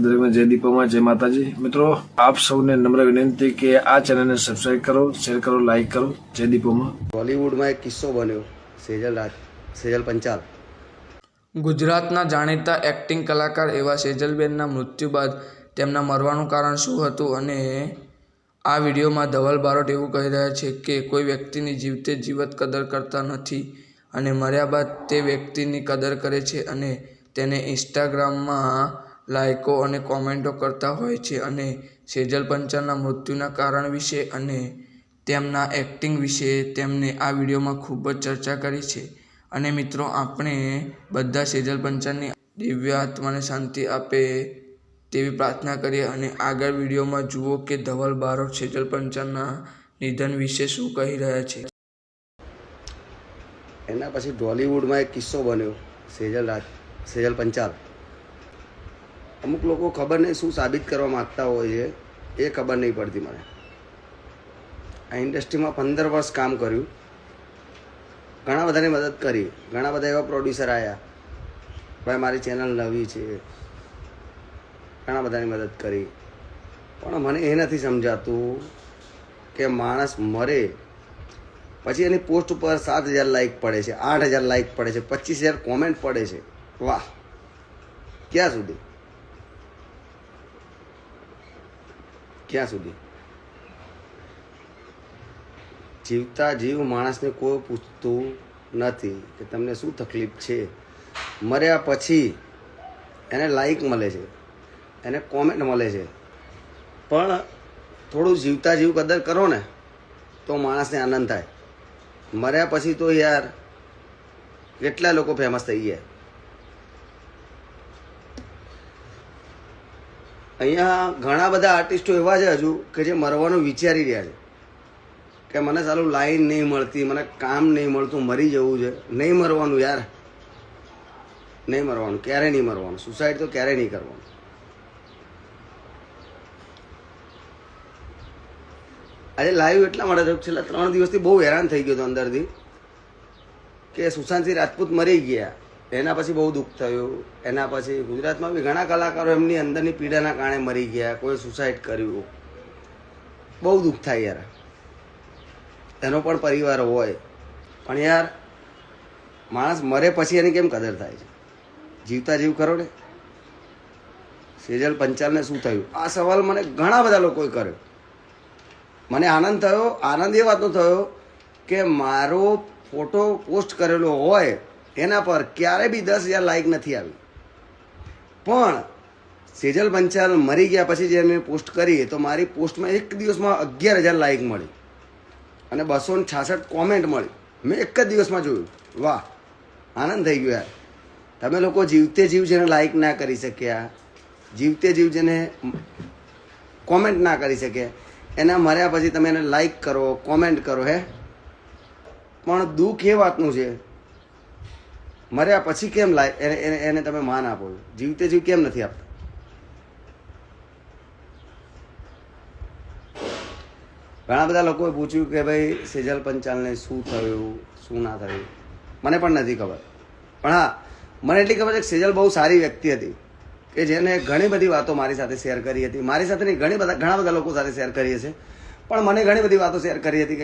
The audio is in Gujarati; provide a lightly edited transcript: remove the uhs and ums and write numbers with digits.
દરેકને જય દીપોમાં જય માતાજી। મિત્રો આપ સૌને નમ્ર વિનંતી કે આ ચેનલને સબસ્ક્રાઇબ કરો, શેર કરો, લાઈક કરો। જય દીપોમાં। બોલિવૂડમાં એક કિસ્સો બન્યો, સેજલ પંચાલ। ગુજરાતના જાણીતા એક્ટિંગ કલાકાર એવા સેજલબેનના મૃત્યુ બાદ તેમના મરવાનું કારણ શું હતું અને આ વિડીયોમાં ધવલ બારોટ એવું કહી રહ્યા છે કે કોઈ વ્યક્તિની જીવતે જીવત કદર કરતા નથી અને મર્યા બાદ તે વ્યક્તિની કદર કરે છે અને તેને ઇન્સ્ટાગ્રામમાં લાઇકો અને કોમેન્ટો કરતા હોય છે અને સેજલ પંચાલના મૃત્યુના કારણ વિશે અને તેમના એક્ટિંગ વિશે તેમને આ વિડીયોમાં ખૂબ જ ચર્ચા કરી છે। અને મિત્રો, આપણે બધા સેજલ પંચાલની દિવ્ય આત્માને શાંતિ આપે તેવી પ્રાર્થના કરીએ અને આગળ વિડીયોમાં જુઓ કે ધવલ બારોટ સેજલ પંચાલના નિધન વિશે શું કહી રહ્યા છે। એના પછી બોલિવૂડમાં એક કિસ્સો બન્યો, સેજલ પંચાલ। અમુક લોકો ખબર નહીં શું સાબિત કરવા માગતા હોય છે એ ખબર નહીં પડતી મને। આ ઇન્ડસ્ટ્રીમાં 15 વર્ષ કામ કર્યું, ઘણા બધાની મદદ કરી, ઘણા બધા એવા પ્રોડ્યુસર આવ્યા, ભાઈ મારી ચેનલ નવી છે, ઘણા બધાની મદદ કરી, પણ મને એ નથી સમજાતું કે માણસ મરે પછી એની પોસ્ટ ઉપર 7,000 લાઇક પડે છે, 8,000 લાઇક પડે છે, 25,000 કોમેન્ટ પડે છે। વાહ, ક્યાં સુધી ક્યાં સુધી? જીવતા જીવ માણસને કોઈ પૂછતું નથી કે તમને શું તકલીફ છે। મર્યા પછી એને લાઈક મળે છે, એને કોમેન્ટ મળે છે, પણ થોડું જીવતા જીવ કદર કરો ને તો માણસને આનંદ થાય। મર્યા પછી તો યાર કેટલા લોકો ફેમસ થઈ ગયા। અહીંયા ઘણા બધા આર્ટિસ્ટો એવા છે હજુ કે જે મરવાનું વિચારી રહ્યા છે કે મને સાલું લાઈન નહીં મળતી, મને કામ નહીં મળતું, મરી જવું છે। નહીં મરવાનું યાર, નહીં મરવાનું, ક્યારે નહીં મરવાનું। સુસાઇડ તો ક્યારે નહીં કરવાનું। આજે લાઈવ એટલા માટે થયું, છેલ્લા 3 દિવસથી બહુ હેરાન થઈ ગયો હતો અંદરથી કે સુશાંતસિંહ રાજપૂત મરી ગયા, એના પછી બહુ દુઃખ થયું। એના પછી ગુજરાતમાં બી ઘણા કલાકારો એમની અંદરની પીડાના કારણે મરી ગયા, કોઈ સુસાઇડ કર્યું, બહુ દુઃખ થાય યાર। એનો પણ પરિવાર હોય, પણ યાર માણસ મરે પછી એની કેમ કદર થાય છે? જીવતા જીવ કરો ને। સેજલ પંચાલને શું થયું? આ સવાલ મને ઘણા બધા લોકોએ કર્યો। મને આનંદ થયો, આનંદ એ વાતનો થયો કે મારો ફોટો પોસ્ટ કરેલો હોય એના પર ક્યારે બી 10,000 લાઈક નથી આવી, પણ સેજલ પંચાલ મરી ગયા પછી જે મેં પોસ્ટ કરી તો મારી પોસ્ટમાં એક દિવસમાં 11,000 લાઈક મળી અને 266 કોમેન્ટ મળી। મેં એક જ દિવસમાં જોયું। વાહ, આનંદ થઈ ગયો યાર। તમે લોકો જીવતે જીવ જેને લાઈક ના કરી શક્યા, જીવતે જીવ જેને કોમેન્ટ ના કરી શક્યા, એના મર્યા પછી તમે એને લાઈક કરો, કોમેન્ટ કરો, હે? પણ દુઃખ એ વાતનું છે, મર્યા પછી કેમ એને તમે માન આપો છો, જીવતે જીવ કેમ નથી આપતા? ઘણા બધા લોકોએ પૂછ્યું કે ભાઈ સેજલ પંચાલને શું થયું, શું ના થયું, મને પણ નથી ખબર। પણ હા, મને એટલી ખબર છે કે સેજલ બહુ સારી વ્યક્તિ હતી કે જેને ઘણી બધી વાતો મારી સાથે શેર કરી હતી। મારી સાથે નહીં, ઘણા બધા લોકો સાથે શેર કરી હશે, પણ મને ઘણી બધી વાતો શેર કરી હતી કે